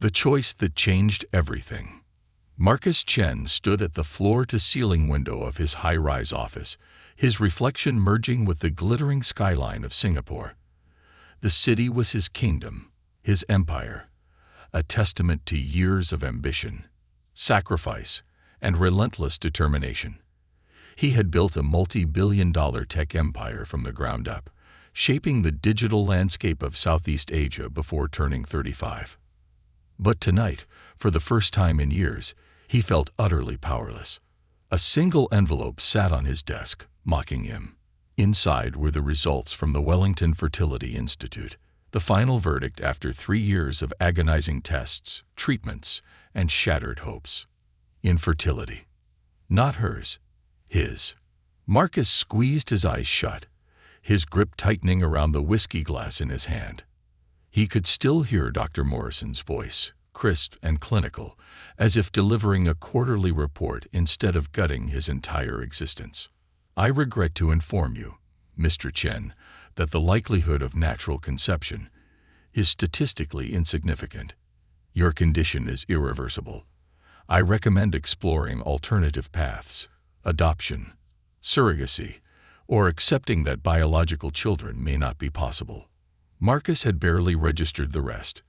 The choice that changed everything. Marcus Chen stood at the floor-to-ceiling window of his high-rise office, his reflection merging with the glittering skyline of Singapore. The city was his kingdom, his empire, a testament to years of ambition, sacrifice, and relentless determination. He had built a multi-billion-dollar tech empire from the ground up, shaping the digital landscape of Southeast Asia before turning 35. But tonight, for the first time in years, he felt utterly powerless. A single envelope sat on his desk, mocking him. Inside were the results from the Wellington Fertility Institute, the final verdict after 3 years of agonizing tests, treatments, and shattered hopes. Infertility. Not hers. His. Marcus squeezed his eyes shut, his grip tightening around the whiskey glass in his hand. He could still hear Dr. Morrison's voice, crisp and clinical, as if delivering a quarterly report instead of gutting his entire existence. I regret to inform you, Mr. Chen, that the likelihood of natural conception is statistically insignificant. Your condition is irreversible. I recommend exploring alternative paths, adoption, surrogacy, or accepting that biological children may not be possible. Marcus had barely registered the rest.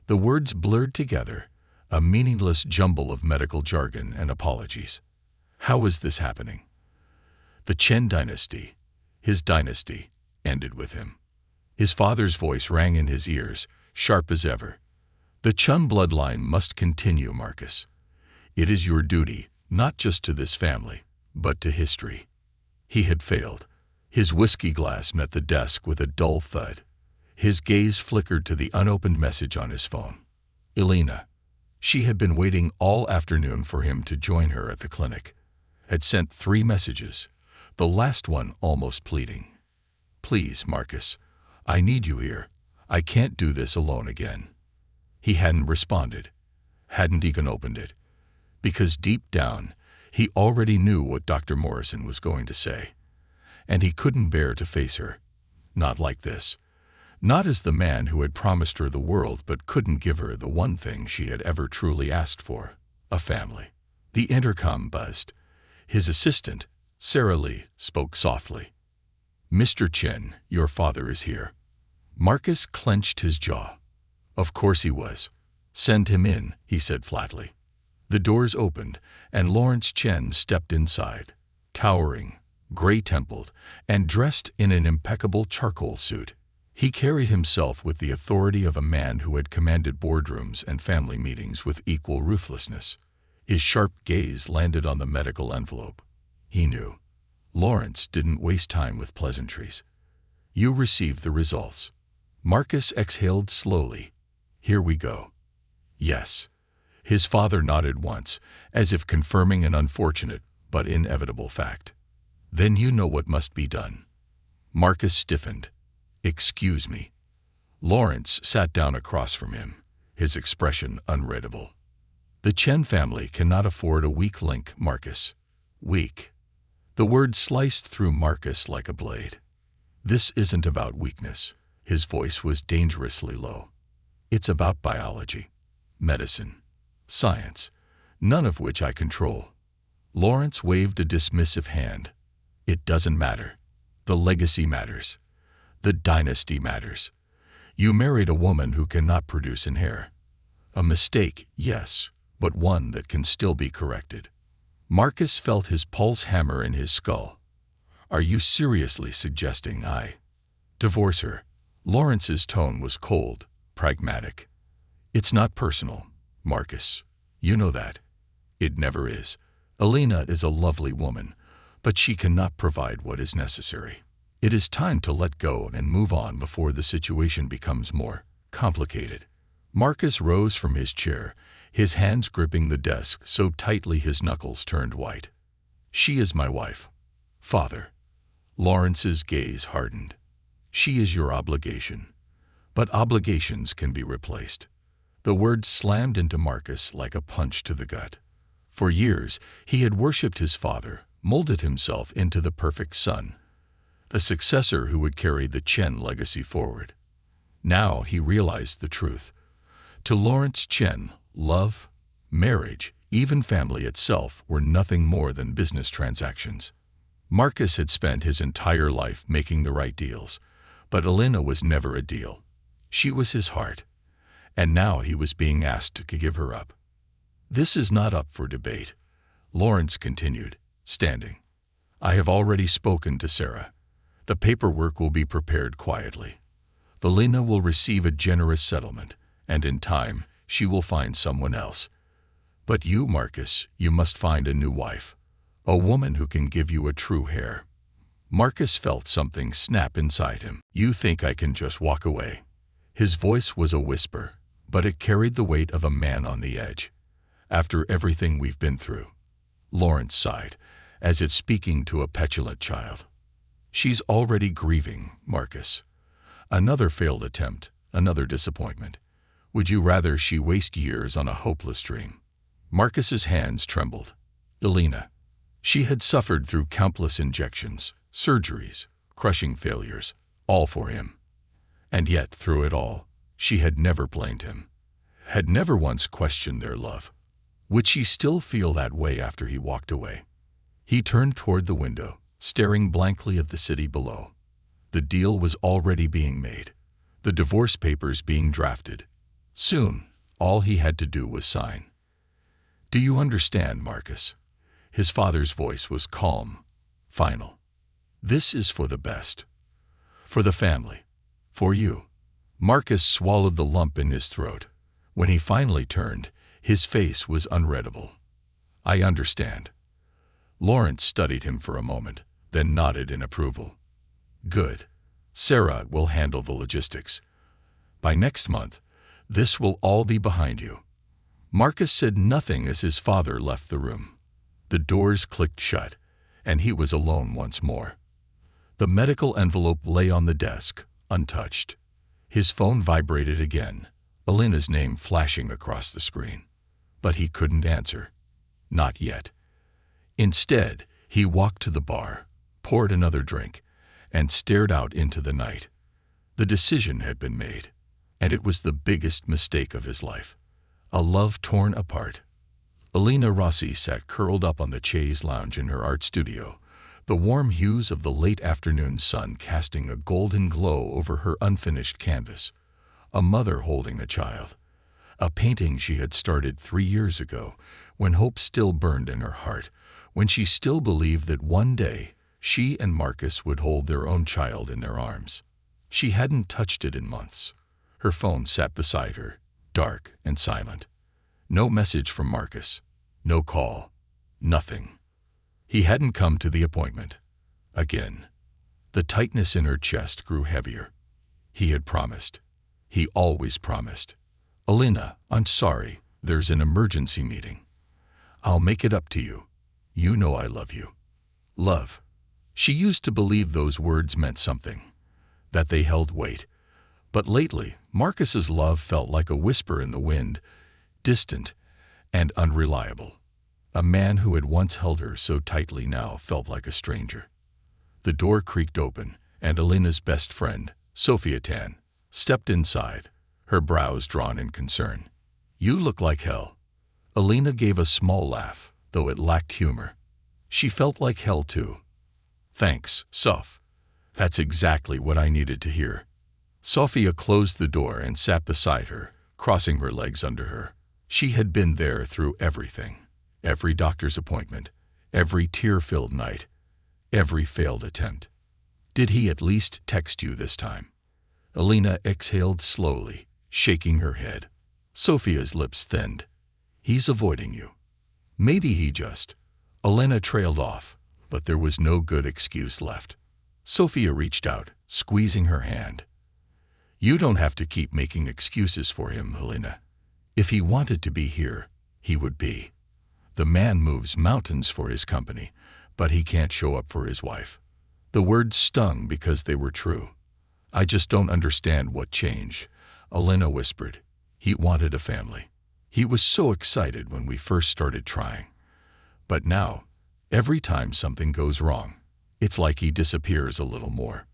The words blurred together, a meaningless jumble of medical jargon and apologies. How was this happening? The Chen dynasty, his dynasty, ended with him. His father's voice rang in his ears, sharp as ever. The Chen bloodline must continue, Marcus. It is your duty, not just to this family, but to history. He had failed. His whiskey glass met the desk with a dull thud. His gaze flickered to the unopened message on his phone. Elena. She had been waiting all afternoon for him to join her at the clinic. Had sent 3 messages, the last one almost pleading. Please, Marcus, I need you here. I can't do this alone again. He hadn't responded, hadn't even opened it, because deep down, he already knew what Dr. Morrison was going to say. And he couldn't bear to face her. Not like this. Not as the man who had promised her the world but couldn't give her the one thing she had ever truly asked for, a family. The intercom buzzed. His assistant, Sarah Lee, spoke softly. Mr. Chen, your father is here. Marcus clenched his jaw. Of course he was. Send him in, he said flatly. The doors opened, and Lawrence Chen stepped inside, towering, gray-templed, and dressed in an impeccable charcoal suit. He carried himself with the authority of a man who had commanded boardrooms and family meetings with equal ruthlessness. His sharp gaze landed on the medical envelope. He knew. Lawrence didn't waste time with pleasantries. You received the results. Marcus exhaled slowly. Here we go. Yes. His father nodded once, as if confirming an unfortunate but inevitable fact. Then you know what must be done. Marcus stiffened. Excuse me. Lawrence sat down across from him, his expression unreadable. The Chen family cannot afford a weak link, Marcus. Weak. The word sliced through Marcus like a blade. This isn't about weakness. His voice was dangerously low. It's about biology, medicine, science, none of which I control. Lawrence waved a dismissive hand. It doesn't matter. The legacy matters. The dynasty matters. You married a woman who cannot produce an heir. A mistake, yes, but one that can still be corrected. Marcus felt his pulse hammer in his skull. Are you seriously suggesting I divorce her? Lawrence's tone was cold, pragmatic. It's not personal, Marcus. You know that. It never is. Elena is a lovely woman, but she cannot provide what is necessary. It is time to let go and move on before the situation becomes more complicated. Marcus rose from his chair, his hands gripping the desk so tightly his knuckles turned white. She is my wife. Father. Lawrence's gaze hardened. She is your obligation. But obligations can be replaced. The word slammed into Marcus like a punch to the gut. For years, he had worshipped his father, molded himself into the perfect son, a successor who would carry the Chen legacy forward. Now he realized the truth. To Lawrence Chen, love, marriage, even family itself were nothing more than business transactions. Marcus had spent his entire life making the right deals, but Elena was never a deal. She was his heart, and now he was being asked to give her up. This is not up for debate, Lawrence continued, standing. I have already spoken to Sarah. The paperwork will be prepared quietly. Elena will receive a generous settlement, and in time, she will find someone else. But you, Marcus, you must find a new wife, a woman who can give you a true heir. Marcus felt something snap inside him. You think I can just walk away? His voice was a whisper, but it carried the weight of a man on the edge. After everything we've been through, Lawrence sighed, as if speaking to a petulant child. She's already grieving, Marcus. Another failed attempt, another disappointment. Would you rather she waste years on a hopeless dream? Marcus's hands trembled. Elena. She had suffered through countless injections, surgeries, crushing failures, all for him. And yet, through it all, she had never blamed him, had never once questioned their love. Would she still feel that way after he walked away? He turned toward the window, staring blankly at the city below. The deal was already being made, the divorce papers being drafted. Soon, all he had to do was sign. Do you understand, Marcus? His father's voice was calm, final. This is for the best. For the family. For you. Marcus swallowed the lump in his throat. When he finally turned, his face was unreadable. I understand. Lawrence studied him for a moment, then nodded in approval. Good. Sarah will handle the logistics. By next month, this will all be behind you. Marcus said nothing as his father left the room. The doors clicked shut, and he was alone once more. The medical envelope lay on the desk, untouched. His phone vibrated again, Elena's name flashing across the screen. But he couldn't answer. Not yet. Instead, he walked to the bar, poured another drink, and stared out into the night. The decision had been made, and it was the biggest mistake of his life. A love torn apart. Elena Rossi sat curled up on the chaise lounge in her art studio, the warm hues of the late afternoon sun casting a golden glow over her unfinished canvas. A mother holding a child. A painting she had started 3 years ago, when hope still burned in her heart, when she still believed that one day she and Marcus would hold their own child in their arms. She hadn't touched it in months. Her phone sat beside her, dark and silent. No message from Marcus. No call. Nothing. He hadn't come to the appointment. Again. The tightness in her chest grew heavier. He had promised. He always promised. Elena, I'm sorry. There's an emergency meeting. I'll make it up to you. You know I love you. Love. She used to believe those words meant something, that they held weight. But lately, Marcus's love felt like a whisper in the wind, distant and unreliable. A man who had once held her so tightly now felt like a stranger. The door creaked open, and Elena's best friend, Sophia Tan, stepped inside, her brows drawn in concern. You look like hell. Elena gave a small laugh, though it lacked humor. She felt like hell too. Thanks, Soph. That's exactly what I needed to hear. Sophia closed the door and sat beside her, crossing her legs under her. She had been there through everything. Every doctor's appointment, every tear-filled night, every failed attempt. Did he at least text you this time? Elena exhaled slowly, shaking her head. Sophia's lips thinned. He's avoiding you. Maybe he just... Elena trailed off, but there was no good excuse left. Sophia reached out, squeezing her hand. You don't have to keep making excuses for him, Elena. If he wanted to be here, he would be. The man moves mountains for his company, but he can't show up for his wife. The words stung because they were true. I just don't understand what changed, Elena whispered. He wanted a family. He was so excited when we first started trying. But now, every time something goes wrong, it's like he disappears a little more.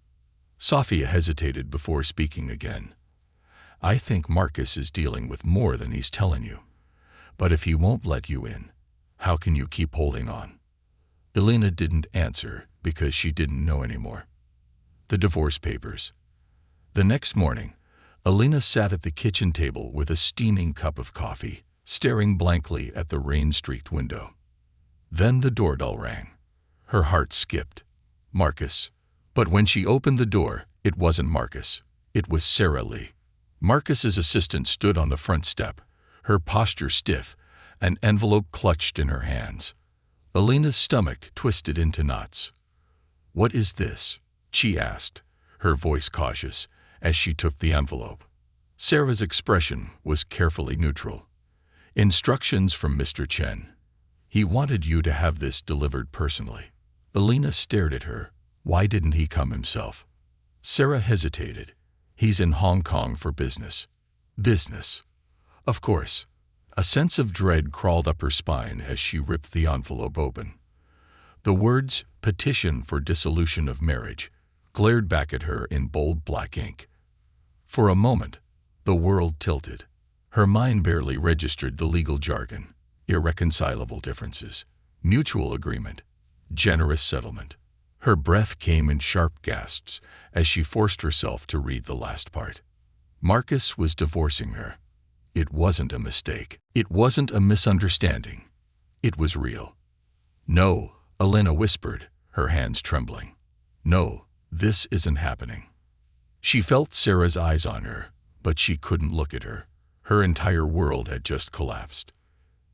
Sophia hesitated before speaking again. I think Marcus is dealing with more than he's telling you. But if he won't let you in, how can you keep holding on?" Elena didn't answer because she didn't know anymore. The divorce papers. The next morning, Elena sat at the kitchen table with a steaming cup of coffee, staring blankly at the rain-streaked window. Then the doorbell rang. Her heart skipped. Marcus. But when she opened the door, it wasn't Marcus. It was Sarah Lee. Marcus's assistant stood on the front step, her posture stiff, an envelope clutched in her hands. Elena's stomach twisted into knots. "What is this?" she asked, her voice cautious, as she took the envelope. Sarah's expression was carefully neutral. "Instructions from Mr. Chen. He wanted you to have this delivered personally." Elena stared at her. Why didn't he come himself? Sarah hesitated. "He's in Hong Kong for business." Business. Of course. A sense of dread crawled up her spine as she ripped the envelope open. The words, "Petition for Dissolution of Marriage," glared back at her in bold black ink. For a moment, the world tilted. Her mind barely registered the legal jargon: irreconcilable differences, mutual agreement, generous settlement. Her breath came in sharp gasps as she forced herself to read the last part. Marcus was divorcing her. It wasn't a mistake. It wasn't a misunderstanding. It was real. "No," Elena whispered, her hands trembling. "No, this isn't happening." She felt Sarah's eyes on her, but she couldn't look at her. Her entire world had just collapsed.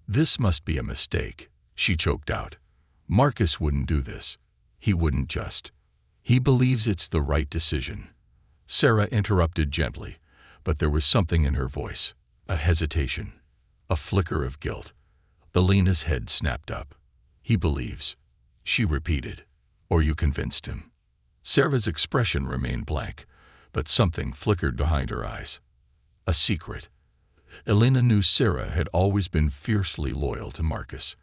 "This must be a mistake," she choked out. "Marcus wouldn't do this. He wouldn't just. He believes it's the right decision." Sarah interrupted gently, but there was something in her voice, a hesitation, a flicker of guilt. Elena's head snapped up. "He believes," she repeated. "Or you convinced him." Sarah's expression remained blank, but something flickered behind her eyes. A secret. Elena knew Sarah had always been fiercely loyal to Marcus,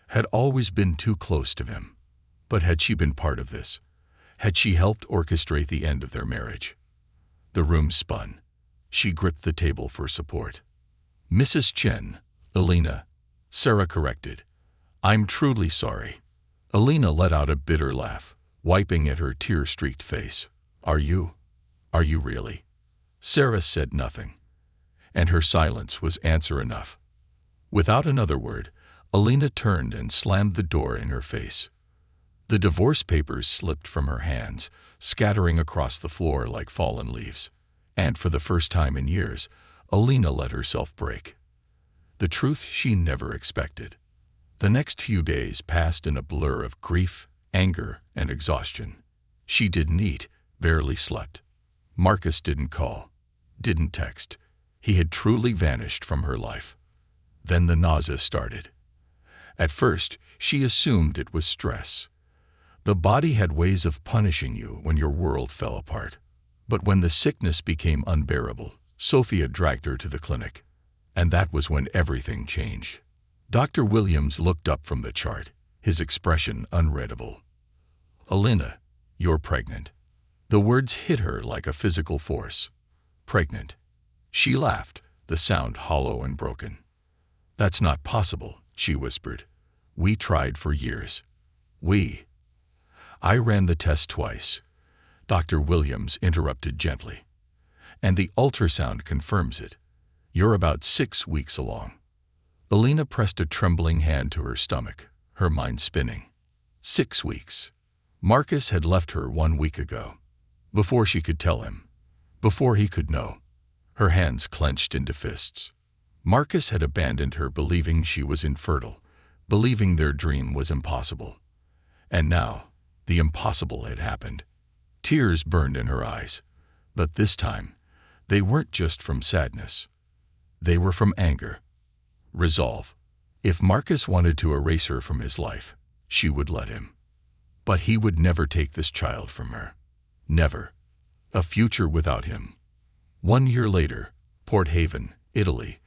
had always been too close to him. But had she been part of this? Had she helped orchestrate the end of their marriage? The room spun. She gripped the table for support. "Mrs. Chen," Elena, Sarah corrected. "I'm truly sorry." Elena let out a bitter laugh, wiping at her tear-streaked face. Are you really?" Sarah said nothing, and her silence was answer enough. Without another word, Elena turned and slammed the door in her face. The divorce papers slipped from her hands, scattering across the floor like fallen leaves. And for the first time in years, Elena let herself break. The truth she never expected. The next few days passed in a blur of grief, anger, and exhaustion. She didn't eat, barely slept. Marcus didn't call, didn't text. He had truly vanished from her life. Then the nausea started. At first, she assumed it was stress. The body had ways of punishing you when your world fell apart. But when the sickness became unbearable, Sophia dragged her to the clinic. And that was when everything changed. Dr. Williams looked up from the chart, his expression unreadable. "Elena, you're pregnant." The words hit her like a physical force. "Pregnant." She laughed, the sound hollow and broken. "That's not possible," she whispered. "We tried for years." I ran the test twice," Dr. Williams interrupted gently. "And the ultrasound confirms it. You're about 6 weeks along." Elena pressed a trembling hand to her stomach, her mind spinning. 6 weeks. Marcus had left her 1 week ago. Before she could tell him. Before he could know. Her hands clenched into fists. Marcus had abandoned her believing she was infertile, believing their dream was impossible. And now, the impossible had happened. Tears burned in her eyes. But this time, they weren't just from sadness. They were from anger. Resolve. If Marcus wanted to erase her from his life, she would let him. But he would never take this child from her. Never. A future without him. 1 year later, Port Haven, Italy.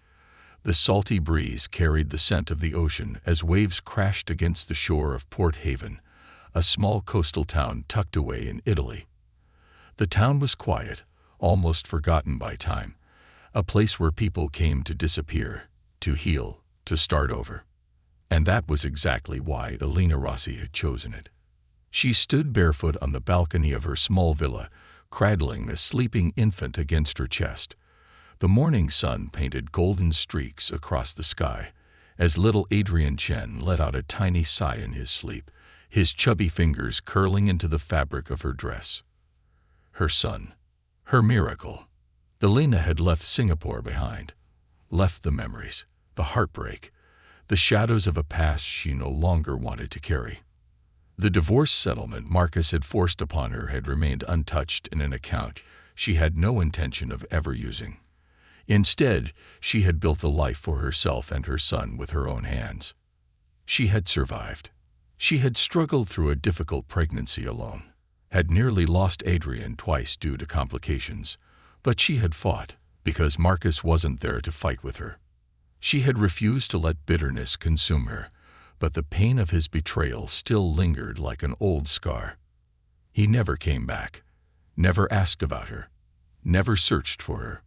The salty breeze carried the scent of the ocean as waves crashed against the shore of Port Haven, a small coastal town tucked away in Italy. The town was quiet, almost forgotten by time, a place where people came to disappear, to heal, to start over. And that was exactly why Elena Rossi had chosen it. She stood barefoot on the balcony of her small villa, cradling a sleeping infant against her chest. The morning sun painted golden streaks across the sky as little Adrian Chen let out a tiny sigh in his sleep, his chubby fingers curling into the fabric of her dress. Her son, her miracle. Elena had left Singapore behind, left the memories, the heartbreak, the shadows of a past she no longer wanted to carry. The divorce settlement Marcus had forced upon her had remained untouched in an account she had no intention of ever using. Instead, she had built a life for herself and her son with her own hands. She had survived. She had struggled through a difficult pregnancy alone, had nearly lost Adrian twice due to complications, but she had fought because Marcus wasn't there to fight with her. She had refused to let bitterness consume her, but the pain of his betrayal still lingered like an old scar. He never came back, never asked about her, never searched for her.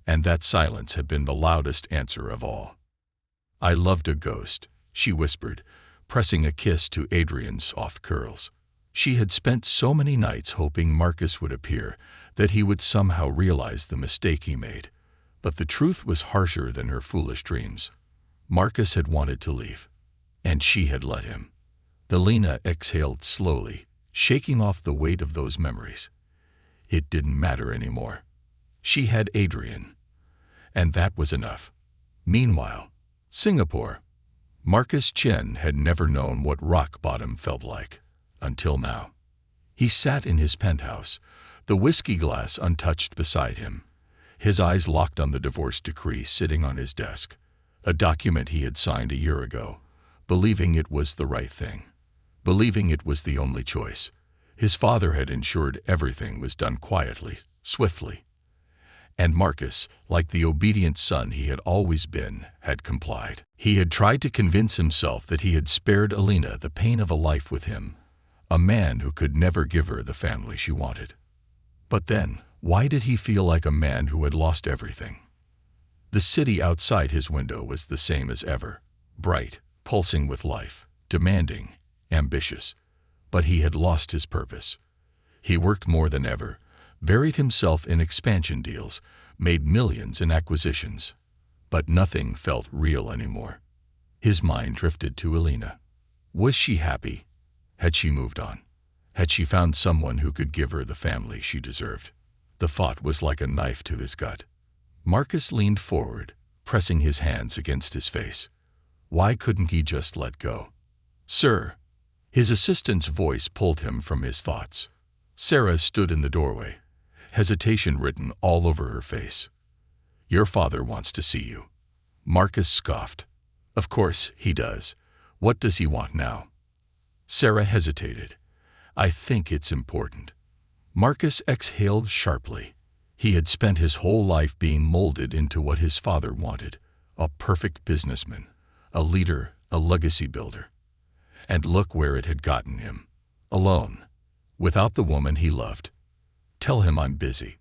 And that silence had been the loudest answer of all. "I loved a ghost," she whispered, pressing a kiss to Adrian's soft curls. She had spent so many nights hoping Marcus would appear, that he would somehow realize the mistake he made. But the truth was harsher than her foolish dreams. Marcus had wanted to leave, and she had let him. Elena exhaled slowly, shaking off the weight of those memories. It didn't matter anymore. She had Adrian, and that was enough. Meanwhile, Singapore. Marcus Chen had never known what rock bottom felt like, until now. He sat in his penthouse, the whiskey glass untouched beside him, his eyes locked on the divorce decree sitting on his desk, a document he had signed a year ago, believing it was the right thing, believing it was the only choice. His father had ensured everything was done quietly, swiftly. And Marcus, like the obedient son he had always been, had complied. He had tried to convince himself that he had spared Elena the pain of a life with him, a man who could never give her the family she wanted. But then, why did he feel like a man who had lost everything? The city outside his window was the same as ever, bright, pulsing with life, demanding, ambitious. But he had lost his purpose. He worked more than ever, buried himself in expansion deals, made millions in acquisitions. But nothing felt real anymore. His mind drifted to Elena. Was she happy? Had she moved on? Had she found someone who could give her the family she deserved? The thought was like a knife to his gut. Marcus leaned forward, pressing his hands against his face. Why couldn't he just let go? "Sir." His assistant's voice pulled him from his thoughts. Sarah stood in the doorway, hesitation written all over her face. "Your father wants to see you." Marcus scoffed. "Of course he does. What does he want now?" Sarah hesitated. "I think it's important." Marcus exhaled sharply. He had spent his whole life being molded into what his father wanted, a perfect businessman, a leader, a legacy builder. And look where it had gotten him. Alone, without the woman he loved. "Tell him I'm busy."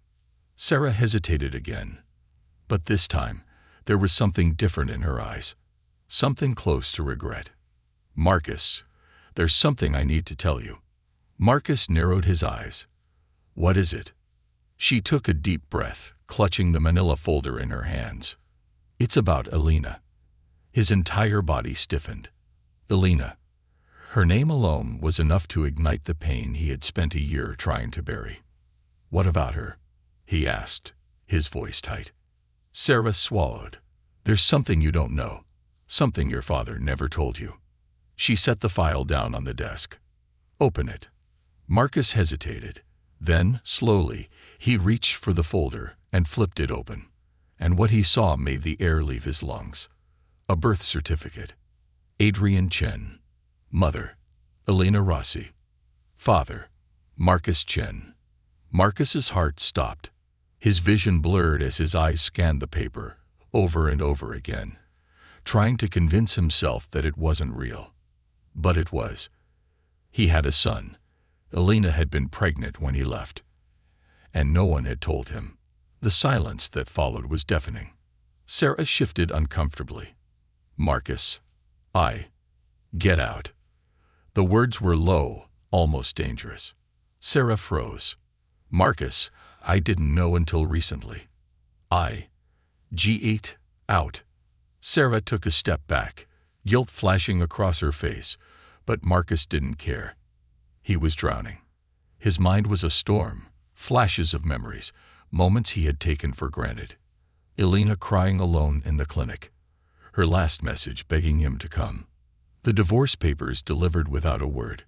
Sarah hesitated again. But this time, there was something different in her eyes. Something close to regret. "Marcus, there's something I need to tell you." Marcus narrowed his eyes. "What is it?" She took a deep breath, clutching the manila folder in her hands. "It's about Elena." His entire body stiffened. Elena. Her name alone was enough to ignite the pain he had spent a year trying to bury. "What about her?" he asked, his voice tight. Sarah swallowed. "There's something you don't know, something your father never told you." She set the file down on the desk. "Open it." Marcus hesitated. Then, slowly, he reached for the folder and flipped it open. And what he saw made the air leave his lungs. A birth certificate. Adrian Chen. Mother, Elena Rossi. Father, Marcus Chen. Marcus's heart stopped. His vision blurred as his eyes scanned the paper, over and over again, trying to convince himself that it wasn't real. But it was. He had a son. Elena had been pregnant when he left. And no one had told him. The silence that followed was deafening. Sarah shifted uncomfortably. "Marcus, get out." The words were low, almost dangerous. Sarah froze. "Marcus, I didn't know until recently. Get out." Sarah took a step back, guilt flashing across her face, but Marcus didn't care. He was drowning. His mind was a storm, flashes of memories, moments he had taken for granted. Elena crying alone in the clinic, her last message begging him to come. The divorce papers delivered without a word.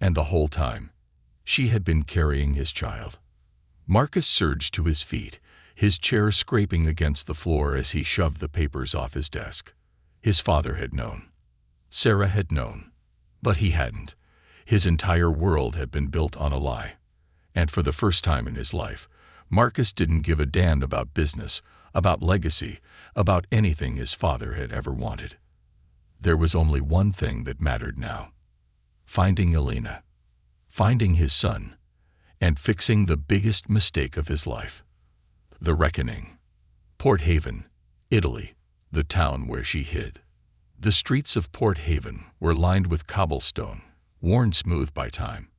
And the whole time, she had been carrying his child. Marcus surged to his feet, his chair scraping against the floor as he shoved the papers off his desk. His father had known. Sarah had known. But he hadn't. His entire world had been built on a lie. And for the first time in his life, Marcus didn't give a damn about business, about legacy, about anything his father had ever wanted. There was only one thing that mattered now: finding Elena, finding his son, and fixing the biggest mistake of his life. The reckoning. Port Haven, Italy, the town where she hid. The streets of Port Haven were lined with cobblestone, worn smooth by time.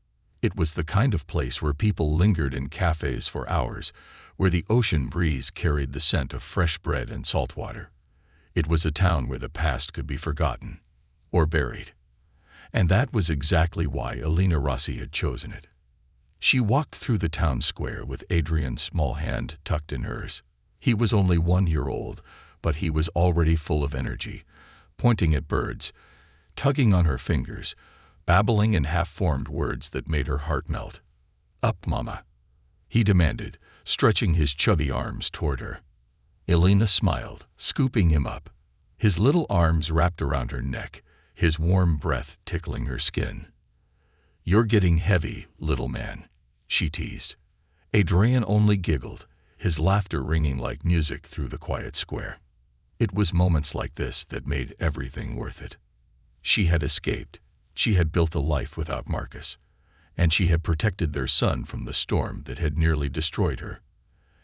It was the kind of place where people lingered in cafes for hours, where the ocean breeze carried the scent of fresh bread and salt water. It was a town where the past could be forgotten or buried. And that was exactly why Elena Rossi had chosen it. She walked through the town square with Adrian's small hand tucked in hers. He was only 1 year old, but he was already full of energy, pointing at birds, tugging on her fingers, babbling in half-formed words that made her heart melt. "Up, Mama," he demanded, stretching his chubby arms toward her. Elena smiled, scooping him up, his little arms wrapped around her neck, his warm breath tickling her skin. "You're getting heavy, little man," she teased. Adrian only giggled, his laughter ringing like music through the quiet square. It was moments like this that made everything worth it. She had escaped. She had built a life without Marcus, and she had protected their son from the storm that had nearly destroyed her.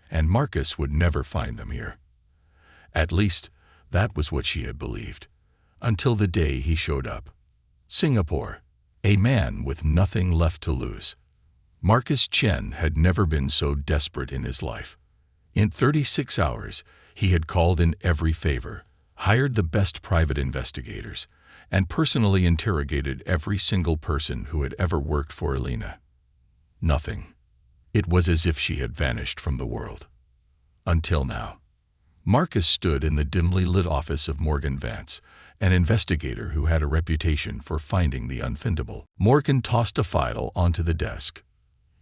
And Marcus would never find them here. At least, that was what she had believed, until the day he showed up. Singapore, a man with nothing left to lose. Marcus Chen had never been so desperate in his life. In 36 hours, he had called in every favor, hired the best private investigators, and personally interrogated every single person who had ever worked for Elena. Nothing. It was as if she had vanished from the world. Until now. Marcus stood in the dimly lit office of Morgan Vance, an investigator who had a reputation for finding the unfindable. Morgan tossed a file onto the desk.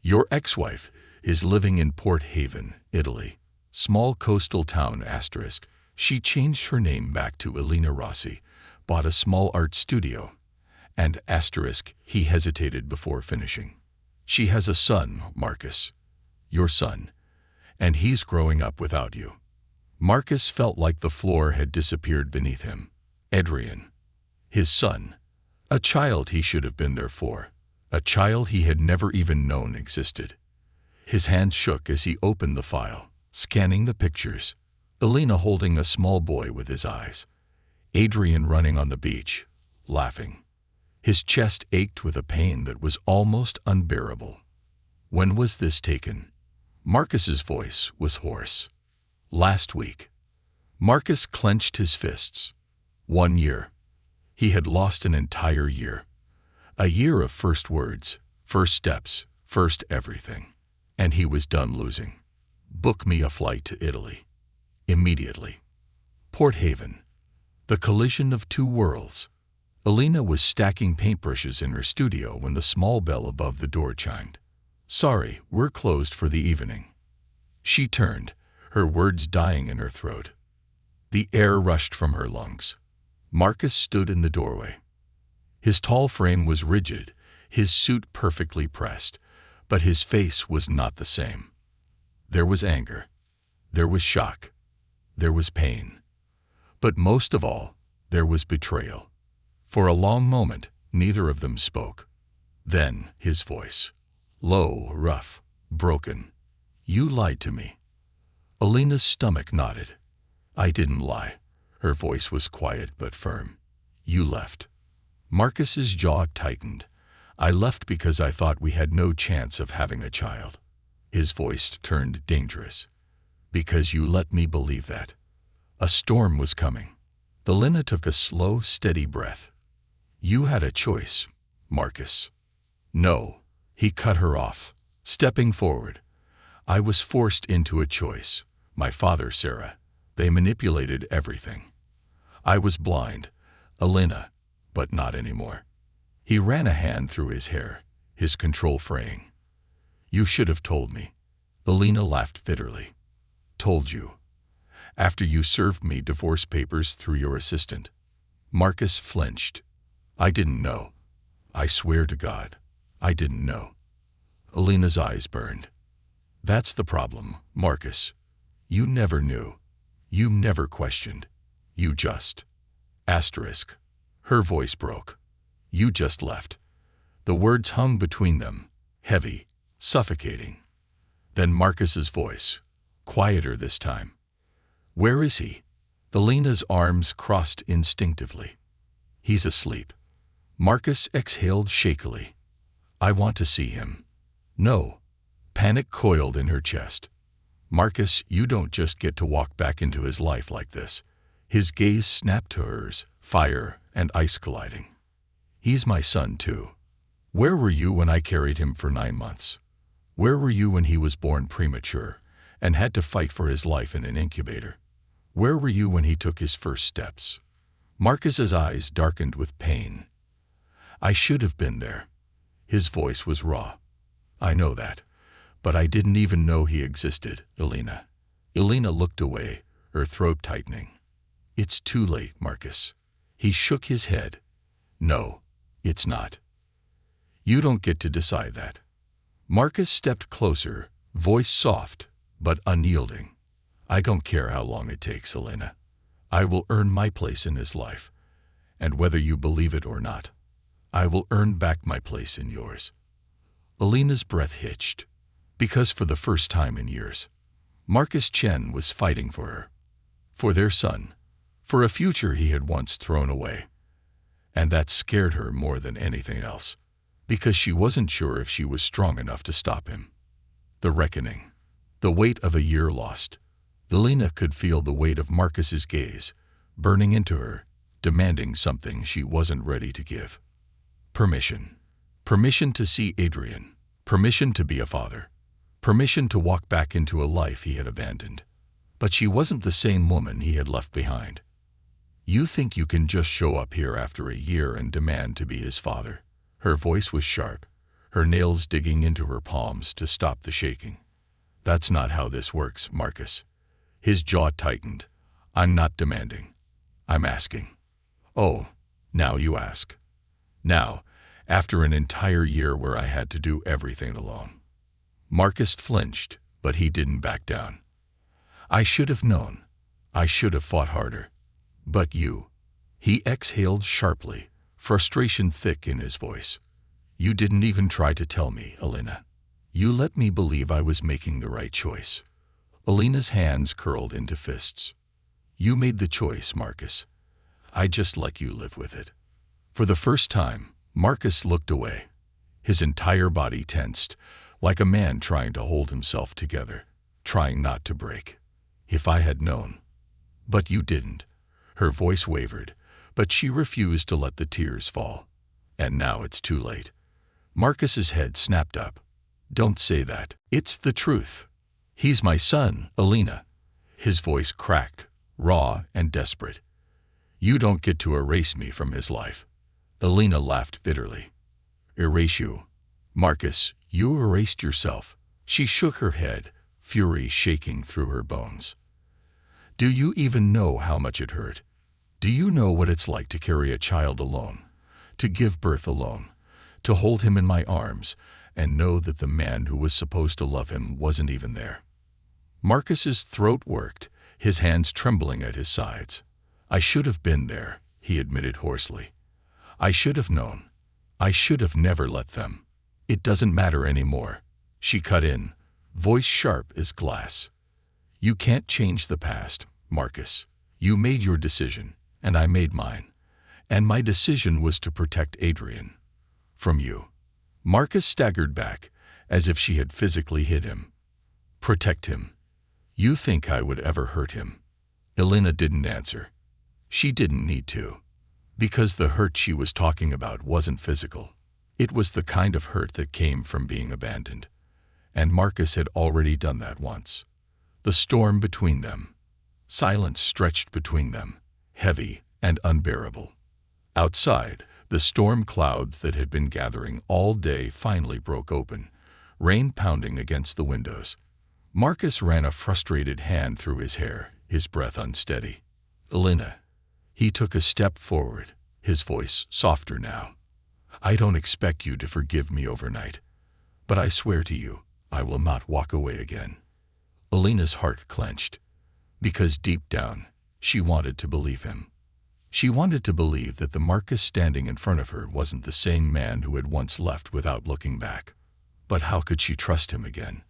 "Your ex-wife is living in Port Haven, Italy. Small coastal town asterisk. She changed her name back to Elena Rossi, bought a small art studio, and asterisk, he hesitated before finishing. She has a son, Marcus, your son, and he's growing up without you." Marcus felt like the floor had disappeared beneath him. Adrian, his son, a child he should have been there for, a child he had never even known existed. His hand shook as he opened the file, scanning the pictures. Elena holding a small boy with his eyes. Adrian running on the beach, laughing. His chest ached with a pain that was almost unbearable. "When was this taken?" Marcus's voice was hoarse. "Last week." Marcus clenched his fists. 1 year. He had lost an entire year. A year of first words, first steps, first everything. And he was done losing. "Book me a flight to Italy. Immediately." Port Haven. The collision of two worlds. Elena was stacking paintbrushes in her studio when the small bell above the door chimed. "Sorry, we're closed for the evening." She turned, her words dying in her throat. The air rushed from her lungs. Marcus stood in the doorway. His tall frame was rigid, his suit perfectly pressed, but his face was not the same. There was anger. There was shock. There was pain. But most of all, there was betrayal. For a long moment, neither of them spoke. Then, his voice. Low, rough, broken. "You lied to me." Alina's stomach knotted. I didn't lie. Her voice was quiet but firm. You left. Marcus's jaw tightened. I left because I thought we had no chance of having a child. His voice turned dangerous. Because you let me believe that. A storm was coming. Alina took a slow, steady breath. You had a choice, Marcus. No, he cut her off, stepping forward. I was forced into a choice. My father, Sarah. They manipulated everything. I was blind, Alina, but not anymore. He ran a hand through his hair, his control fraying. You should have told me. Alina laughed bitterly. Told you. After you served me divorce papers through your assistant. Marcus flinched. I didn't know. I swear to God, I didn't know. Alina's eyes burned. That's the problem, Marcus. You never knew. You never questioned. You just. Asterisk. Her voice broke. You just left. The words hung between them, heavy, suffocating. Then Marcus's voice, quieter this time. Where is he? Alina's arms crossed instinctively. He's asleep. Marcus exhaled shakily. I want to see him. No. Panic coiled in her chest. Marcus, you don't just get to walk back into his life like this. His gaze snapped to hers, fire and ice colliding. He's my son, too. Where were you when I carried him for 9 months? Where were you when he was born premature and had to fight for his life in an incubator? Where were you when he took his first steps? Marcus's eyes darkened with pain. I should have been there. His voice was raw. I know that. But I didn't even know he existed, Alina. Alina looked away, her throat tightening. It's too late, Marcus. He shook his head. No, it's not. You don't get to decide that. Marcus stepped closer, voice soft, but unyielding. I don't care how long it takes, Alina. I will earn my place in his life. And whether you believe it or not, I will earn back my place in yours. Alina's breath hitched. Because for the first time in years, Marcus Chen was fighting for her. For their son. For a future he had once thrown away. And that scared her more than anything else. Because she wasn't sure if she was strong enough to stop him. The reckoning. The weight of a year lost. Alina could feel the weight of Marcus's gaze, burning into her, demanding something she wasn't ready to give. Permission. Permission to see Adrian. Permission to be a father. Permission to walk back into a life he had abandoned. But she wasn't the same woman he had left behind. You think you can just show up here after a year and demand to be his father? Her voice was sharp, her nails digging into her palms to stop the shaking. That's not how this works, Marcus. His jaw tightened. I'm not demanding. I'm asking. Oh, now you ask. Now, after an entire year where I had to do everything alone. Marcus flinched, but he didn't back down. I should have known. I should have fought harder. But you. He exhaled sharply, frustration thick in his voice. You didn't even try to tell me, Alina. You let me believe I was making the right choice. Alina's hands curled into fists. You made the choice, Marcus. I just let you live with it. For the first time, Marcus looked away. His entire body tensed, like a man trying to hold himself together, trying not to break. If I had known. But you didn't. Her voice wavered, but she refused to let the tears fall. And now it's too late. Marcus's head snapped up. Don't say that. It's the truth. He's my son, Alina. His voice cracked, raw and desperate. You don't get to erase me from his life. Alina laughed bitterly. Erase you? Marcus, you erased yourself. She shook her head, fury shaking through her bones. Do you even know how much it hurt? Do you know what it's like to carry a child alone, to give birth alone, to hold him in my arms, and know that the man who was supposed to love him wasn't even there? Marcus's throat worked, his hands trembling at his sides. I should have been there, he admitted hoarsely. I should have known. I should have never let them. It doesn't matter anymore. She cut in, voice sharp as glass. You can't change the past, Marcus. You made your decision, and I made mine. And my decision was to protect Adrian. From you. Marcus staggered back, as if she had physically hit him. Protect him. You think I would ever hurt him? Elena didn't answer. She didn't need to. Because the hurt she was talking about wasn't physical. It was the kind of hurt that came from being abandoned. And Marcus had already done that once. The storm between them. Silence stretched between them, heavy and unbearable. Outside, the storm clouds that had been gathering all day finally broke open, rain pounding against the windows. Marcus ran a frustrated hand through his hair, his breath unsteady. Elena. He took a step forward, his voice softer now. I don't expect you to forgive me overnight, but I swear to you, I will not walk away again. Elena's heart clenched, because deep down, she wanted to believe him. She wanted to believe that the Marcus standing in front of her wasn't the same man who had once left without looking back. But how could she trust him again?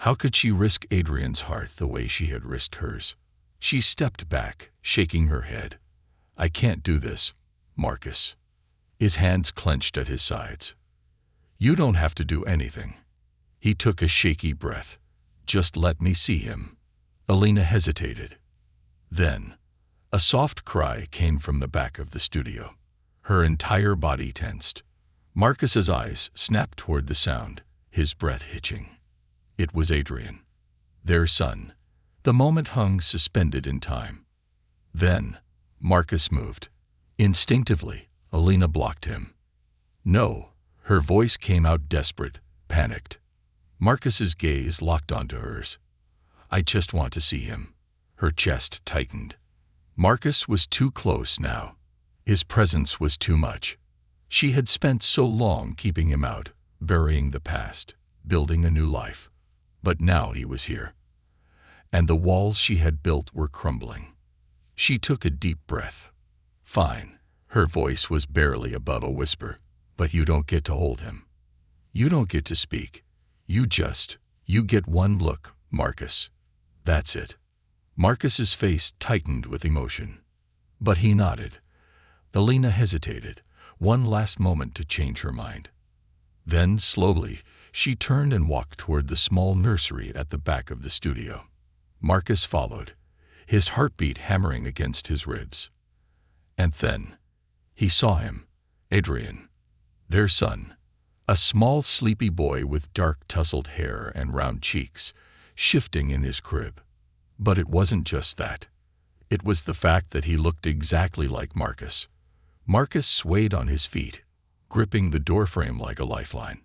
How could she risk Adrian's heart the way she had risked hers? She stepped back, shaking her head. I can't do this, Marcus. His hands clenched at his sides. You don't have to do anything. He took a shaky breath. Just let me see him. Elena hesitated. Then, a soft cry came from the back of the studio. Her entire body tensed. Marcus's eyes snapped toward the sound, his breath hitching. It was Adrian. Their son. The moment hung suspended in time. Then, Marcus moved. Instinctively, Elena blocked him. No, her voice came out desperate, panicked. Marcus's gaze locked onto hers. I just want to see him. Her chest tightened. Marcus was too close now. His presence was too much. She had spent so long keeping him out, burying the past, building a new life. But now he was here. And the walls she had built were crumbling. She took a deep breath. Fine. Her voice was barely above a whisper. But you don't get to hold him. You don't get to speak. You get one look, Marcus. That's it. Marcus's face tightened with emotion. But he nodded. Elena hesitated, one last moment to change her mind. Then, slowly, she turned and walked toward the small nursery at the back of the studio. Marcus followed, his heartbeat hammering against his ribs. And then, he saw him, Adrian, their son, a small sleepy boy with dark tousled hair and round cheeks, shifting in his crib. But it wasn't just that. It was the fact that he looked exactly like Marcus. Marcus swayed on his feet, gripping the doorframe like a lifeline.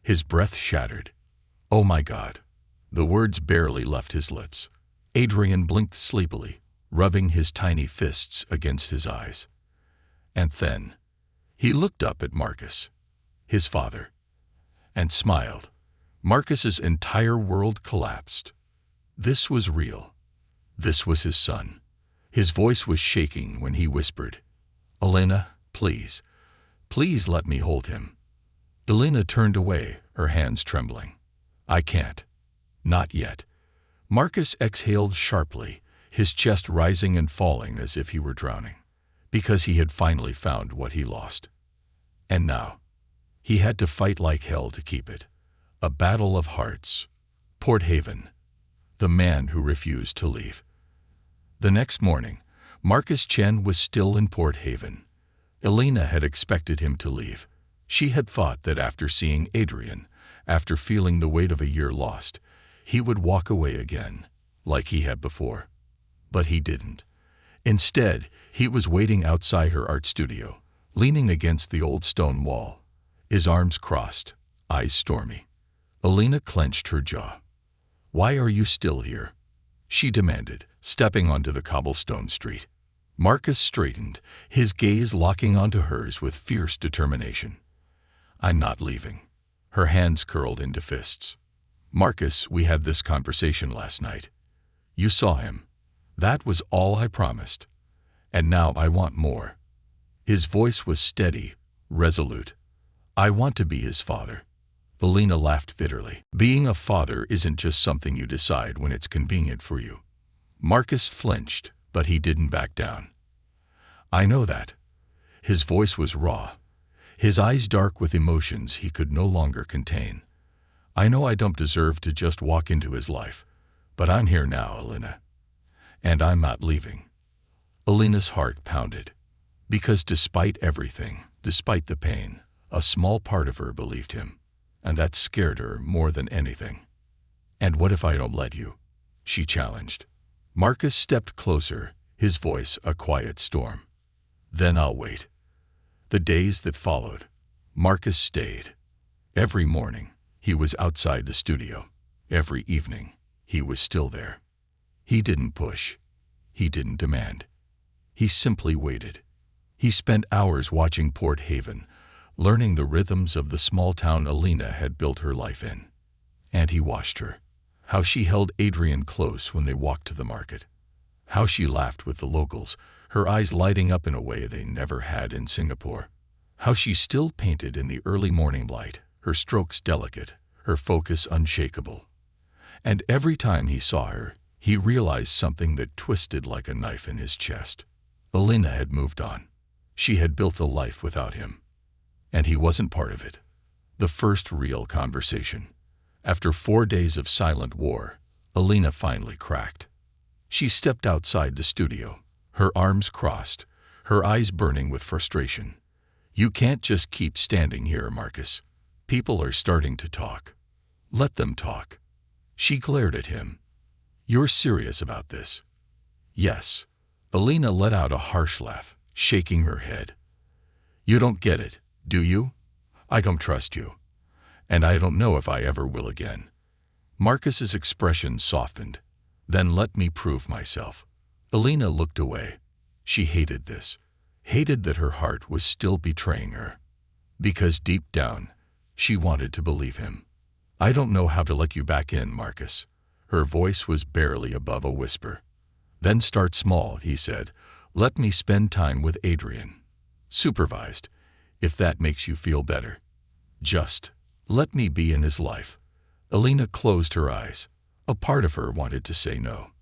His breath shattered. Oh my God. The words barely left his lips. Adrian blinked sleepily, rubbing his tiny fists against his eyes. And then, he looked up at Marcus, his father, and smiled. Marcus's entire world collapsed. This was real. This was his son. His voice was shaking when he whispered, Elena, please, please let me hold him. Elena turned away, her hands trembling. I can't. Not yet. Marcus exhaled sharply, his chest rising and falling as if he were drowning, because he had finally found what he lost. And now, he had to fight like hell to keep it. A battle of hearts. Port Haven. The man who refused to leave. The next morning, Marcus Chen was still in Port Haven. Elena had expected him to leave. She had thought that after seeing Adrian, after feeling the weight of a year lost, he would walk away again, like he had before. But he didn't. Instead, he was waiting outside her art studio, leaning against the old stone wall, his arms crossed, eyes stormy. Elena clenched her jaw. Why are you still here? She demanded, stepping onto the cobblestone street. Marcus straightened, his gaze locking onto hers with fierce determination. I'm not leaving. Her hands curled into fists. Marcus, we had this conversation last night. You saw him. That was all I promised. And now I want more. His voice was steady, resolute. I want to be his father. Elena laughed bitterly. Being a father isn't just something you decide when it's convenient for you. Marcus flinched, but he didn't back down. "I know that." His voice was raw, his eyes dark with emotions he could no longer contain. "I know I don't deserve to just walk into his life, but I'm here now, Alina. And I'm not leaving." Alina's heart pounded. Because despite everything, despite the pain, a small part of her believed him, and that scared her more than anything. "And what if I don't let you?" she challenged. Marcus stepped closer, his voice a quiet storm. "Then I'll wait." The days that followed, Marcus stayed. Every morning, he was outside the studio. Every evening, he was still there. He didn't push. He didn't demand. He simply waited. He spent hours watching Port Haven, learning the rhythms of the small town Alina had built her life in. And he watched her. How she held Adrian close when they walked to the market. How she laughed with the locals, her eyes lighting up in a way they never had in Singapore. How she still painted in the early morning light, her strokes delicate, her focus unshakable. And every time he saw her, he realized something that twisted like a knife in his chest. Alina had moved on. She had built a life without him. And he wasn't part of it. The first real conversation. After 4 days of silent war, Alina finally cracked. She stepped outside the studio, her arms crossed, her eyes burning with frustration. "You can't just keep standing here, Marcus. People are starting to talk. Let them talk." She glared at him. "You're serious about this?" "Yes." Alina let out a harsh laugh, shaking her head. "You don't get it, do you? I don't trust you. And I don't know if I ever will again." Marcus's expression softened. "Then let me prove myself." Alina looked away. She hated this. Hated that her heart was still betraying her. Because deep down, she wanted to believe him. "I don't know how to let you back in, Marcus." Her voice was barely above a whisper. "Then start small," he said. "Let me spend time with Adrian. Supervised, if that makes you feel better. Just let me be in his life." Alina closed her eyes. A part of her wanted to say no.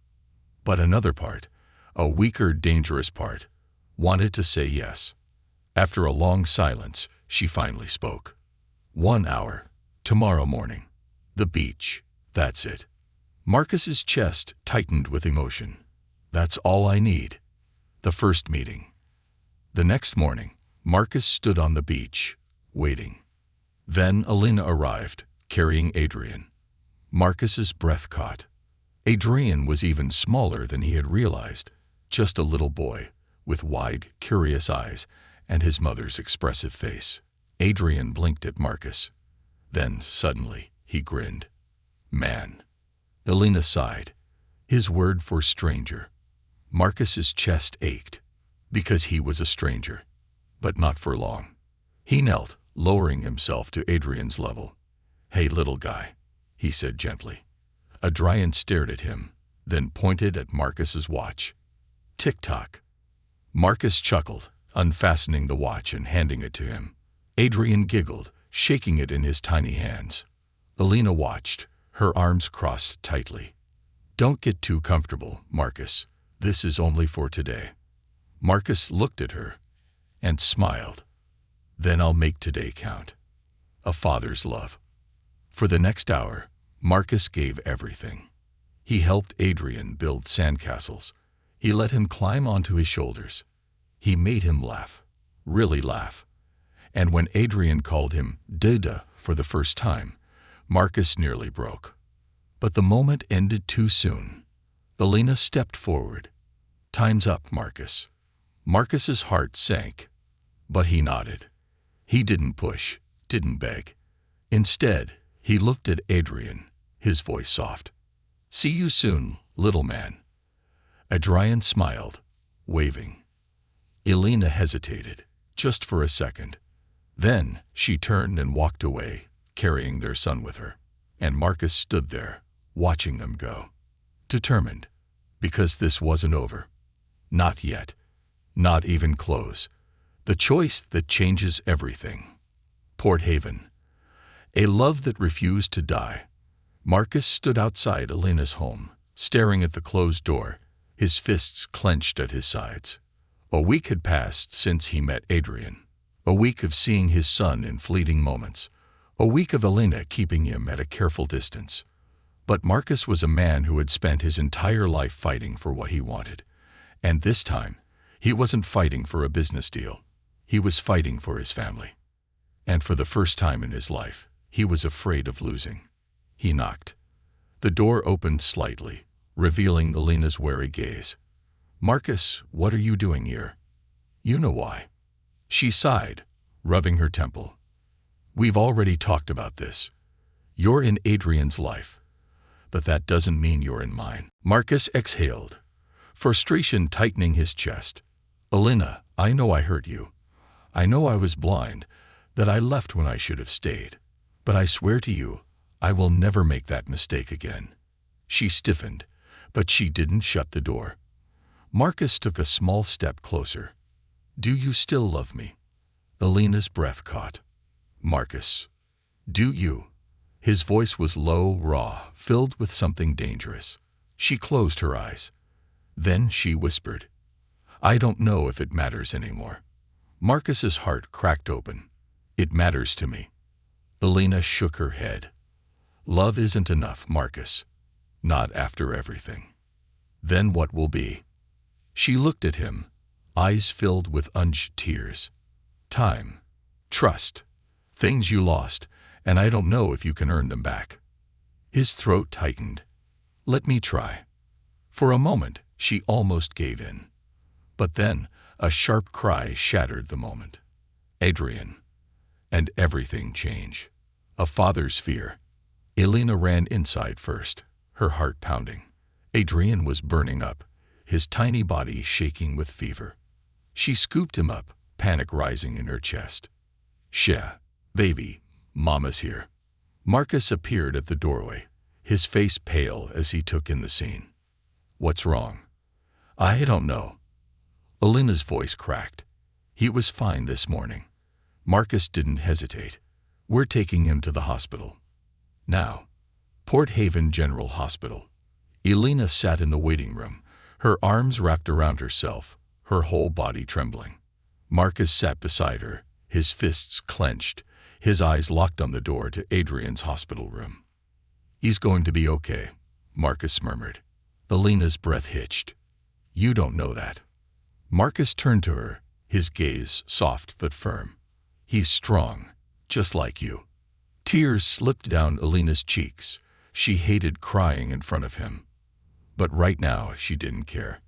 But another part, a weaker, dangerous part, wanted to say yes. After a long silence, she finally spoke. "1 hour, tomorrow morning. The beach, that's it." Marcus's chest tightened with emotion. "That's all I need." The first meeting. The next morning, Marcus stood on the beach, waiting. Then Alina arrived, carrying Adrian. Marcus's breath caught. Adrian was even smaller than he had realized, just a little boy, with wide, curious eyes and his mother's expressive face. Adrian blinked at Marcus. Then, suddenly, he grinned. "Man." Alina sighed. His word for stranger. Marcus's chest ached, because he was a stranger, but not for long. He knelt, lowering himself to Adrian's level. "Hey, little guy," he said gently. Adrian stared at him, then pointed at Marcus's watch. "Tick-tock." Marcus chuckled, unfastening the watch and handing it to him. Adrian giggled, shaking it in his tiny hands. Alina watched, her arms crossed tightly. "Don't get too comfortable, Marcus. This is only for today." Marcus looked at her and smiled. "Then I'll make today count." A father's love. For the next hour, Marcus gave everything. He helped Adrian build sandcastles. He let him climb onto his shoulders. He made him laugh, really laugh. And when Adrian called him Dada for the first time, Marcus nearly broke. But the moment ended too soon. Alina stepped forward. "Time's up, Marcus." Marcus's heart sank, but he nodded. He didn't push, didn't beg. Instead, he looked at Adrian, his voice soft. "See you soon, little man." Adrian smiled, waving. Alina hesitated, just for a second. Then she turned and walked away, carrying their son with her. And Marcus stood there, watching them go. Determined, because this wasn't over. Not yet. Not even close. The choice that changes everything. Port Haven. A love that refused to die. Marcus stood outside Alina's home, staring at the closed door, his fists clenched at his sides. A week had passed since he met Adrian. A week of seeing his son in fleeting moments. A week of Elena keeping him at a careful distance. But Marcus was a man who had spent his entire life fighting for what he wanted. And this time, he wasn't fighting for a business deal. He was fighting for his family. And for the first time in his life, he was afraid of losing. He knocked. The door opened slightly, revealing Elena's wary gaze. "Marcus, what are you doing here?" "You know why." She sighed, rubbing her temple. "We've already talked about this. You're in Adrian's life. But that doesn't mean you're in mine." Marcus exhaled, frustration tightening his chest. "Elena, I know I hurt you. I know I was blind, that I left when I should have stayed. But I swear to you, I will never make that mistake again." She stiffened, but she didn't shut the door. Marcus took a small step closer. "Do you still love me?" Elena's breath caught. "Marcus, do you?" His voice was low, raw, filled with something dangerous. She closed her eyes. Then she whispered, "I don't know if it matters anymore." Marcus's heart cracked open. "It matters to me." Elena shook her head. "Love isn't enough, Marcus. Not after everything." "Then what will be?" She looked at him, eyes filled with unshed tears. "Time. Trust. Things you lost, and I don't know if you can earn them back." His throat tightened. "Let me try." For a moment, she almost gave in. But then, a sharp cry shattered the moment. "Adrian." And everything changed. A father's fear. Elena ran inside first, her heart pounding. Adrian was burning up, his tiny body shaking with fever. She scooped him up, panic rising in her chest. "Shea, baby, Mama's here." Marcus appeared at the doorway, his face pale as he took in the scene. "What's wrong?" "I don't know." Elena's voice cracked. "He was fine this morning." Marcus didn't hesitate. "We're taking him to the hospital." "Now." Port Haven General Hospital. Elena sat in the waiting room, her arms wrapped around herself, her whole body trembling. Marcus sat beside her, his fists clenched, his eyes locked on the door to Adrian's hospital room. "He's going to be okay," Marcus murmured. Elena's breath hitched. "You don't know that." Marcus turned to her, his gaze soft but firm. "He's strong, just like you." Tears slipped down Elena's cheeks. She hated crying in front of him. But right now, she didn't care.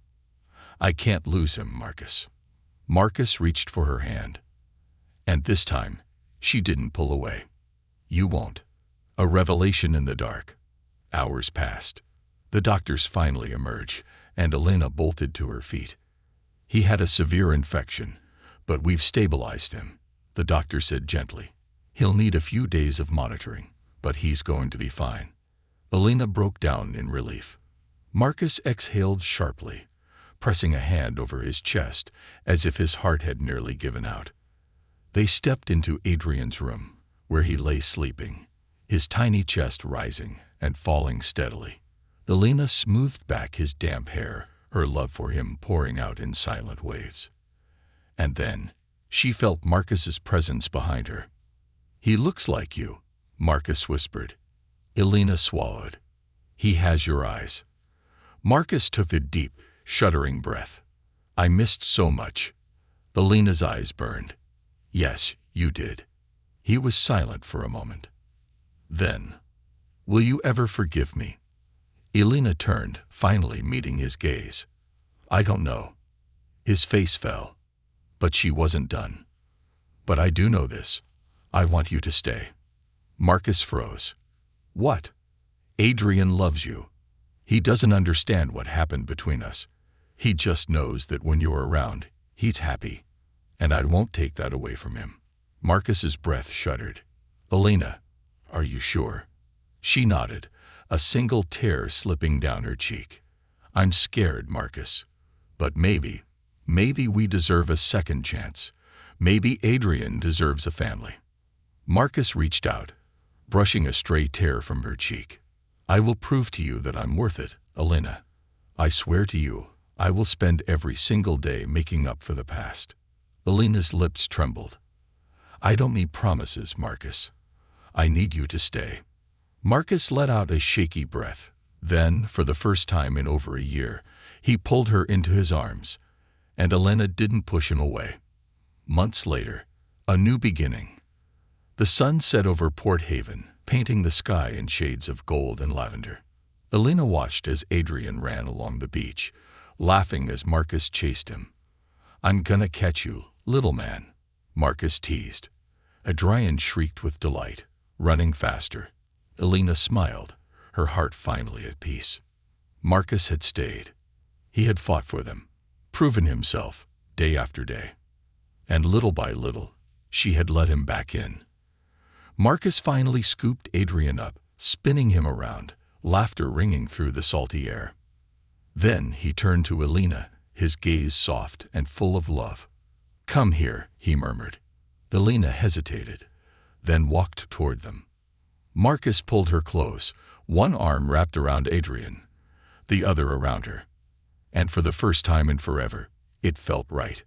"I can't lose him, Marcus." Marcus reached for her hand. And this time, she didn't pull away. "You won't." A revelation in the dark. Hours passed. The doctors finally emerged, and Elena bolted to her feet. "He had a severe infection, but we've stabilized him," the doctor said gently. "He'll need a few days of monitoring, but he's going to be fine." Elena broke down in relief. Marcus exhaled sharply, pressing a hand over his chest as if his heart had nearly given out. They stepped into Adrian's room, where he lay sleeping, his tiny chest rising and falling steadily. Elena smoothed back his damp hair, her love for him pouring out in silent waves. And then, she felt Marcus's presence behind her. "He looks like you," Marcus whispered. Elena swallowed. "He has your eyes." Marcus took a deep, shuddering breath. "I missed so much." Elena's eyes burned. "Yes, you did." He was silent for a moment. Then, "Will you ever forgive me?" Elena turned, finally meeting his gaze. "I don't know." His face fell. But she wasn't done. "But I do know this. I want you to stay." Marcus froze. "What?" "Adrian loves you. He doesn't understand what happened between us. He just knows that when you're around, he's happy. And I won't take that away from him." Marcus's breath shuddered. "Elena, are you sure?" She nodded, a single tear slipping down her cheek. "I'm scared, Marcus. But maybe we deserve a second chance. Maybe Adrian deserves a family." Marcus reached out, brushing a stray tear from her cheek. "I will prove to you that I'm worth it, Elena. I swear to you, I will spend every single day making up for the past. Alina's lips trembled. I don't need promises, Marcus. I need you to stay. Marcus let out a shaky breath. Then, for the first time in over a year, he pulled her into his arms, and Alina didn't push him away. Months later, a new beginning. The sun set over Port Haven, painting the sky in shades of gold and lavender. Alina watched as Adrian ran along the beach, laughing as Marcus chased him. I'm gonna catch you, little man, Marcus teased. Adrian shrieked with delight, running faster. Alina smiled, her heart finally at peace. Marcus had stayed. He had fought for them, proven himself, day after day. And little by little, she had let him back in. Marcus finally scooped Adrian up, spinning him around, laughter ringing through the salty air. Then he turned to Alina, his gaze soft and full of love. Come here, he murmured. Alina hesitated, then walked toward them. Marcus pulled her close, one arm wrapped around Adrian, the other around her. And for the first time in forever, it felt right.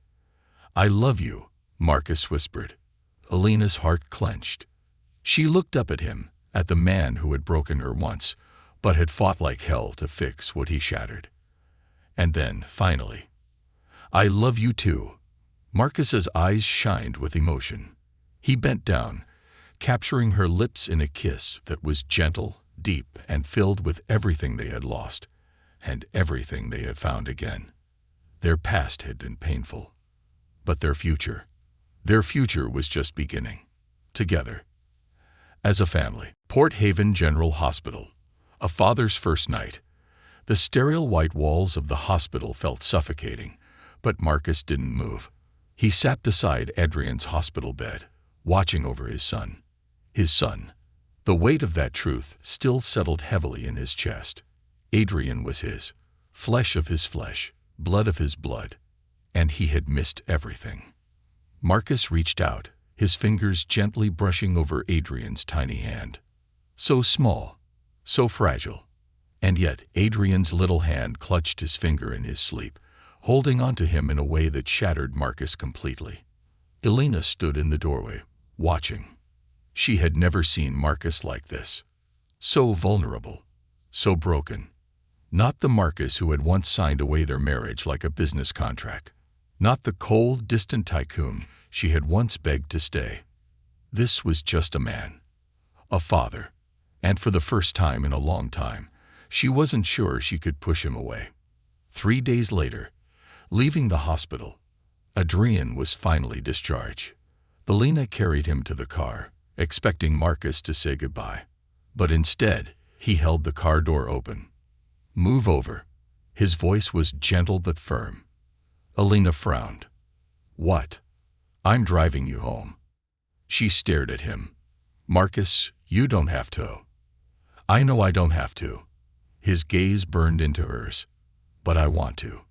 I love you, Marcus whispered. Alina's heart clenched. She looked up at him, at the man who had broken her once, but had fought like hell to fix what he shattered. And then, finally, I love you too. Marcus's eyes shined with emotion. He bent down, capturing her lips in a kiss that was gentle, deep, and filled with everything they had lost, and everything they had found again. Their past had been painful, but their future was just beginning. Together. As a family. Port Haven General Hospital. A father's first night. The sterile white walls of the hospital felt suffocating, but Marcus didn't move. He sat beside Adrian's hospital bed, watching over his son. His son. The weight of that truth still settled heavily in his chest. Adrian was his, flesh of his flesh, blood of his blood, and he had missed everything. Marcus reached out, his fingers gently brushing over Adrian's tiny hand. So small, so fragile, and yet Adrian's little hand clutched his finger in his sleep, holding onto him in a way that shattered Marcus completely. Alina stood in the doorway, watching. She had never seen Marcus like this. So vulnerable, so broken. Not the Marcus who had once signed away their marriage like a business contract. Not the cold, distant tycoon she had once begged to stay. This was just a man. A father. And for the first time in a long time, she wasn't sure she could push him away. 3 days later, leaving the hospital, Adrian was finally discharged. Alina carried him to the car, expecting Marcus to say goodbye. But instead, he held the car door open. Move over. His voice was gentle but firm. Alina frowned. What? I'm driving you home. She stared at him. Marcus, you don't have to. I know I don't have to. His gaze burned into hers. But I want to.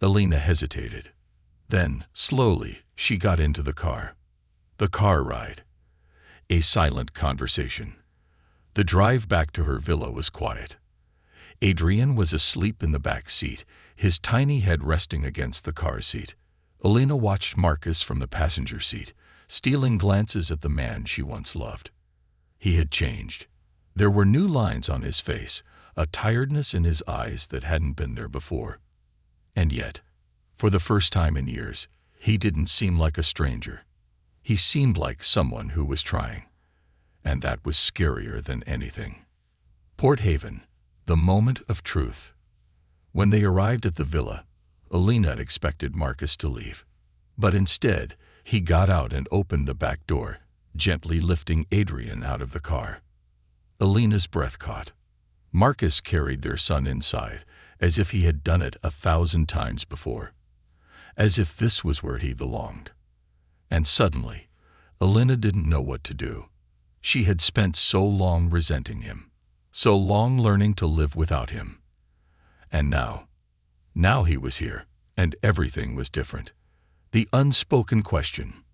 Alina hesitated. Then, slowly, she got into the car. The car ride. A silent conversation. The drive back to her villa was quiet. Adrian was asleep in the back seat, his tiny head resting against the car seat. Alina watched Marcus from the passenger seat, stealing glances at the man she once loved. He had changed. There were new lines on his face, a tiredness in his eyes that hadn't been there before. And yet, for the first time in years, he didn't seem like a stranger. He seemed like someone who was trying. And that was scarier than anything. Port Haven, the moment of truth. When they arrived at the villa, Alina had expected Marcus to leave. But instead, he got out and opened the back door, gently lifting Adrian out of the car. Alina's breath caught. Marcus carried their son inside, as if he had done it 1,000 times before. As if this was where he belonged. And suddenly, Alina didn't know what to do. She had spent so long resenting him, so long learning to live without him. And now he was here, and everything was different. The unspoken question.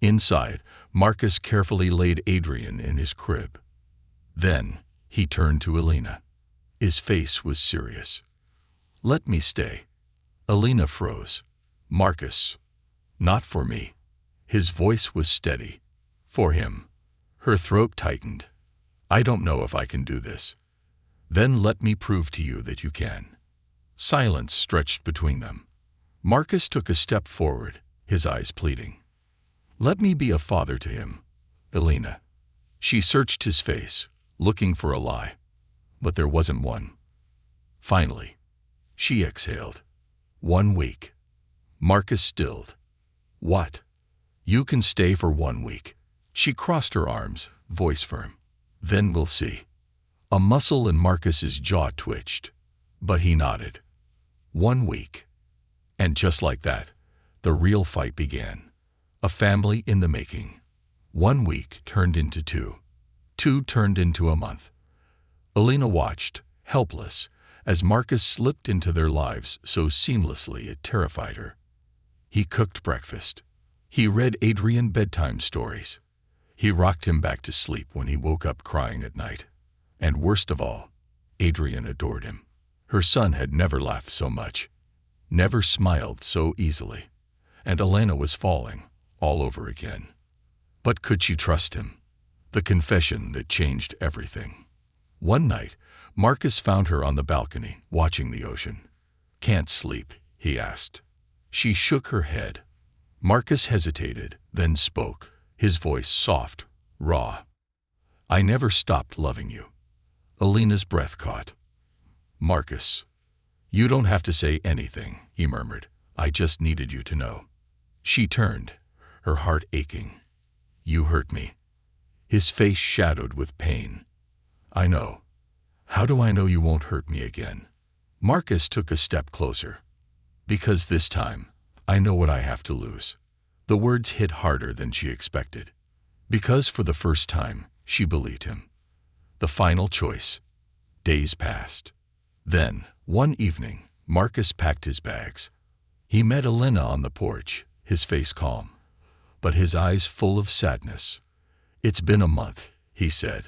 Inside, Marcus carefully laid Adrian in his crib. Then he turned to Alina. His face was serious. Let me stay. Alina froze. Marcus. Not for me. His voice was steady. For him. Her throat tightened. I don't know if I can do this. Then let me prove to you that you can. Silence stretched between them. Marcus took a step forward, his eyes pleading. Let me be a father to him, Alina. She searched his face, looking for a lie. But there wasn't one. Finally, she exhaled. 1 week. Marcus stilled. What? You can stay for 1 week. She crossed her arms, voice firm. Then we'll see. A muscle in Marcus's jaw twitched, but he nodded. 1 week. And just like that, the real fight began. A family in the making. 1 week turned into 2. 2 turned into a month. Alina watched, helpless, as Marcus slipped into their lives so seamlessly it terrified her. He cooked breakfast. He read Adrian bedtime stories. He rocked him back to sleep when he woke up crying at night. And worst of all, Adrian adored him. Her son had never laughed so much, never smiled so easily, and Alina was falling all over again. But could she trust him? The confession that changed everything. One night, Marcus found her on the balcony, watching the ocean. Can't sleep, he asked. She shook her head. Marcus hesitated, then spoke, his voice soft, raw. I never stopped loving you. Alina's breath caught. Marcus, you don't have to say anything, he murmured. I just needed you to know. She turned, her heart aching. You hurt me. His face shadowed with pain. I know. How do I know you won't hurt me again? Marcus took a step closer. Because this time, I know what I have to lose. The words hit harder than she expected. Because for the first time, she believed him. The final choice. Days passed. Then, one evening, Marcus packed his bags. He met Alina on the porch, his face calm, but his eyes full of sadness. It's been a month, he said.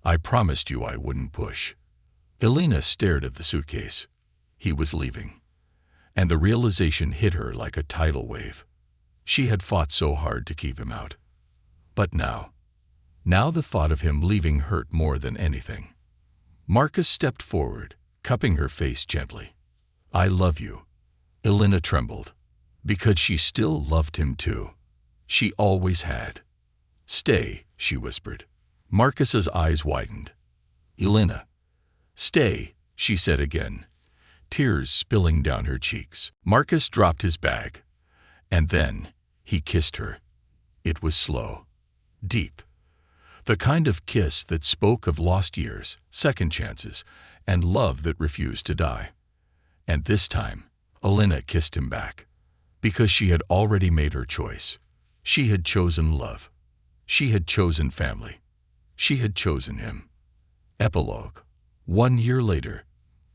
I promised you I wouldn't push. Alina stared at the suitcase. He was leaving. And the realization hit her like a tidal wave. She had fought so hard to keep him out. But now the thought of him leaving hurt more than anything. Marcus stepped forward, cupping her face gently. I love you. Alina trembled. Because she still loved him too. She always had. Stay, she whispered. Marcus's eyes widened. Alina. Stay, she said again, tears spilling down her cheeks. Marcus dropped his bag. And then he kissed her. It was slow, deep. The kind of kiss that spoke of lost years, second chances, and love that refused to die. And this time, Alina kissed him back. Because she had already made her choice. She had chosen love. She had chosen family. She had chosen him. Epilogue. 1 year later,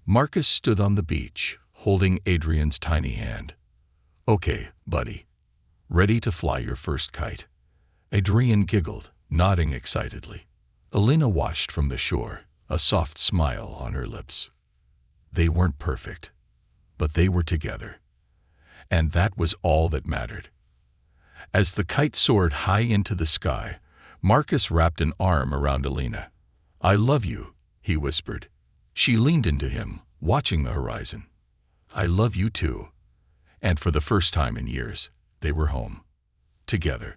Marcus stood on the beach, holding Adrian's tiny hand. Okay, buddy. Ready to fly your first kite? Adrian giggled, nodding excitedly. Alina watched from the shore, a soft smile on her lips. They weren't perfect, but they were together. And that was all that mattered. As the kite soared high into the sky, Marcus wrapped an arm around Alina. I love you, he whispered. She leaned into him, watching the horizon. I love you too. And for the first time in years, they were home. Together.